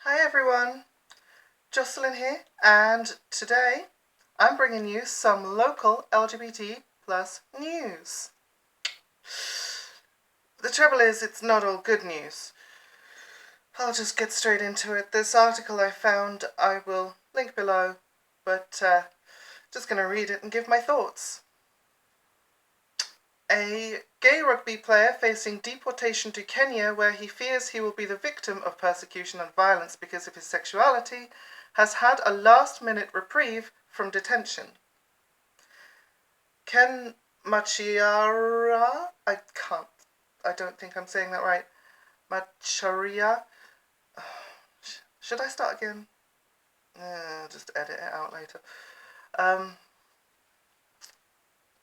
Hi everyone, Jocelyn here, and today I'm bringing you some local LGBT plus news. The trouble is, it's not all good news. I'll just get straight into it. This article I found I will link below, but just going to read it and give my thoughts. A gay rugby player facing deportation to Kenya, where he fears he will be the victim of persecution and violence because of his sexuality, has had a last-minute reprieve from detention. Ken Macharia, I don't think I'm saying that right. Macharia. Should I start again? Just edit it out later.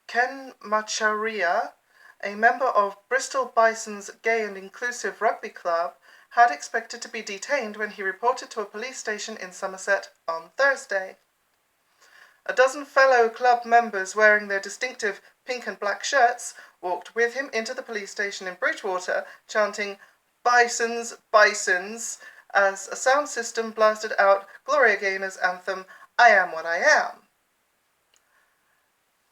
Ken Macharia, a member of Bristol Bison's gay and inclusive rugby club, had expected to be detained when he reported to a police station in Somerset on Thursday. A dozen fellow club members wearing their distinctive pink and black shirts walked with him into the police station in Bridgewater, chanting "Bisons, Bisons," as a sound system blasted out Gloria Gaynor's anthem, "I Am What I Am."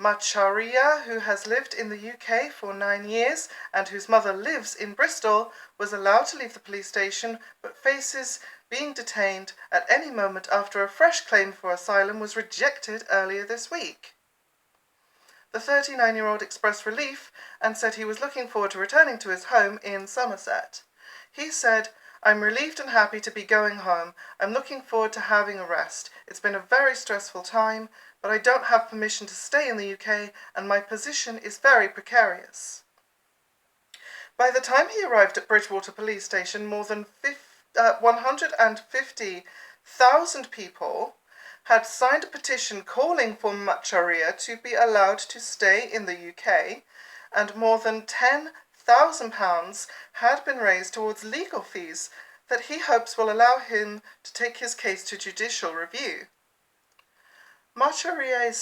Macharia, who has lived in the UK for 9 years and whose mother lives in Bristol, was allowed to leave the police station but faces being detained at any moment after a fresh claim for asylum was rejected earlier this week. The 39-year-old expressed relief and said he was looking forward to returning to his home in Somerset. He said, "I'm relieved and happy to be going home. I'm looking forward to having a rest. It's been a very stressful time, but I don't have permission to stay in the UK and my position is very precarious." By the time he arrived at Bridgewater Police Station, more than 150,000 people had signed a petition calling for Macharia to be allowed to stay in the UK, and more than £10,000 had been raised towards legal fees that he hopes will allow him to take his case to judicial review. Macharia is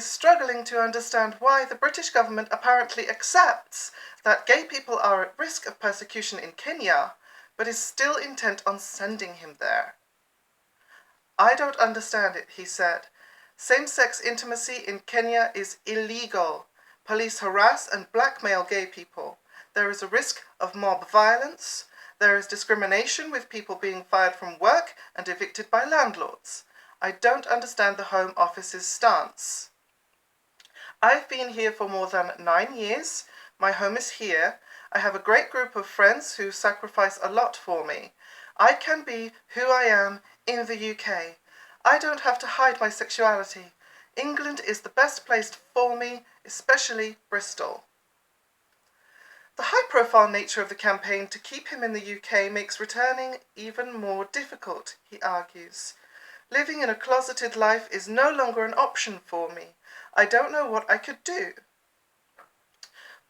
struggling to understand why the British government apparently accepts that gay people are at risk of persecution in Kenya, but is still intent on sending him there. "I don't understand it," he said. "Same-sex intimacy in Kenya is illegal. Police harass and blackmail gay people. There is a risk of mob violence. There is discrimination with people being fired from work and evicted by landlords. I don't understand the Home Office's stance. I've been here for more than 9 years. My home is here. I have a great group of friends who sacrifice a lot for me. I can be who I am in the UK. I don't have to hide my sexuality. England is the best place for me, especially Bristol." The high-profile nature of the campaign to keep him in the UK makes returning even more difficult, he argues. "Living in a closeted life is no longer an option for me. I don't know what I could do."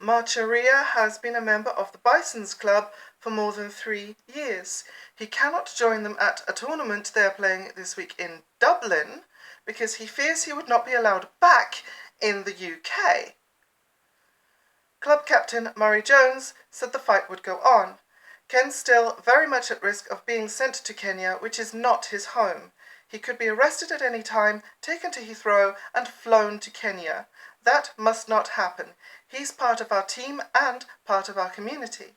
Macharia has been a member of the Bisons Club for more than 3 years. He cannot join them at a tournament they are playing this week in Dublin because he fears he would not be allowed back in the UK. Club captain Murray Jones said the fight would go on. "Ken's still very much at risk of being sent to Kenya, which is not his home. He could be arrested at any time, taken to Heathrow and flown to Kenya. That must not happen. He's part of our team and part of our community."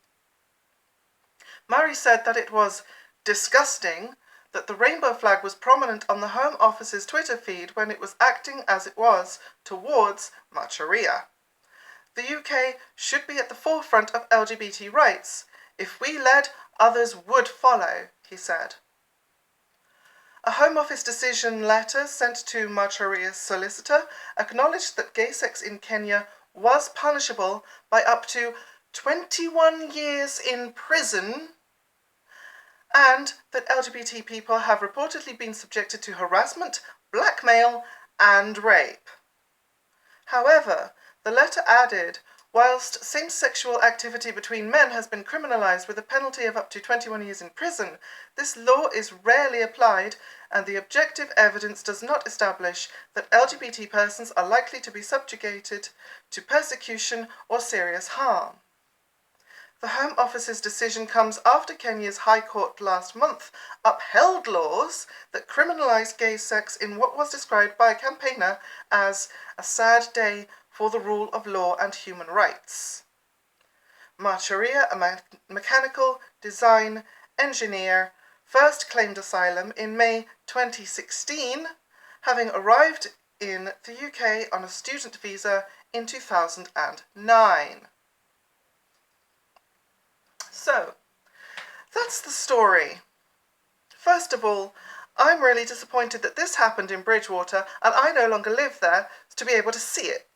Murray said that it was disgusting that the rainbow flag was prominent on the Home Office's Twitter feed when it was acting as it was towards Macharia. "The UK should be at the forefront of LGBT rights. If we led, others would follow," he said. A Home Office decision letter sent to Macharia's solicitor acknowledged that gay sex in Kenya was punishable by up to 21 years in prison, and that LGBT people have reportedly been subjected to harassment, blackmail, and rape. However, the letter added, "Whilst same-sexual activity between men has been criminalised with a penalty of up to 21 years in prison, this law is rarely applied and the objective evidence does not establish that LGBT persons are likely to be subjugated to persecution or serious harm." The Home Office's decision comes after Kenya's High Court last month upheld laws that criminalised gay sex in what was described by a campaigner as a sad day for the rule of law and human rights. Macharia, a mechanical design engineer, first claimed asylum in May 2016, having arrived in the UK on a student visa in 2009. So, that's the story. First of all, I'm really disappointed that this happened in Bridgewater and I no longer live there to be able to see it.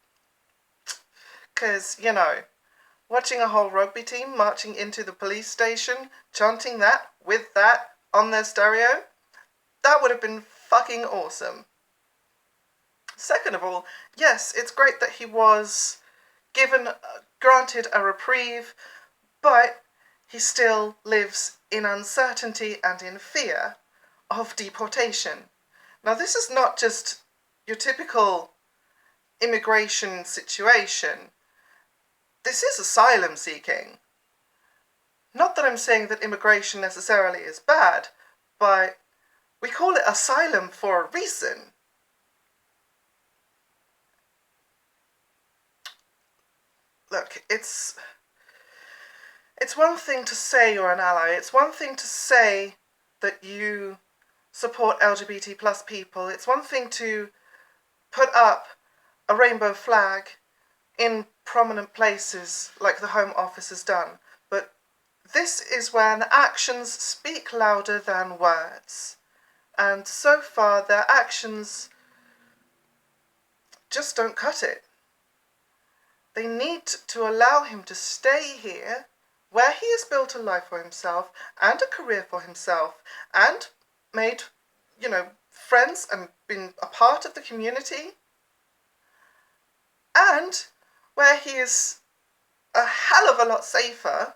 Because, you know, watching a whole rugby team marching into the police station, chanting that with that on their stereo, that would have been fucking awesome. Second of all, yes, it's great that he was granted a reprieve, but he still lives in uncertainty and in fear of deportation. Now, this is not just your typical immigration situation. This is asylum seeking. Not that I'm saying that immigration necessarily is bad, but we call it asylum for a reason. Look, it's one thing to say you're an ally. It's one thing to say that you support LGBT plus people. It's one thing to put up a rainbow flag in prominent places like the Home Office has done. But this is when actions speak louder than words. And so far, their actions just don't cut it. They need to allow him to stay here, where he has built a life for himself and a career for himself and made, friends and been a part of the community, and where he is a hell of a lot safer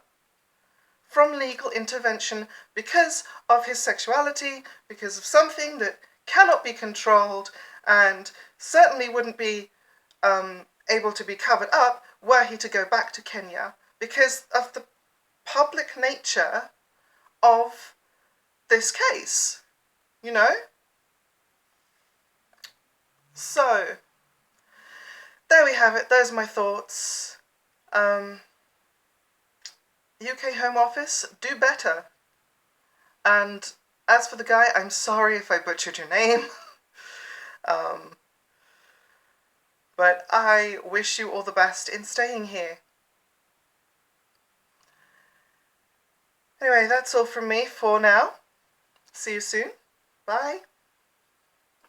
from legal intervention because of his sexuality, because of something that cannot be controlled and certainly wouldn't be able to be covered up were he to go back to Kenya, because of the public nature of this case, So, there we have it. There's my thoughts. UK Home Office, do better. And as for the guy, I'm sorry if I butchered your name. But I wish you all the best in staying here. Anyway, that's all from me for now. See you soon. Bye.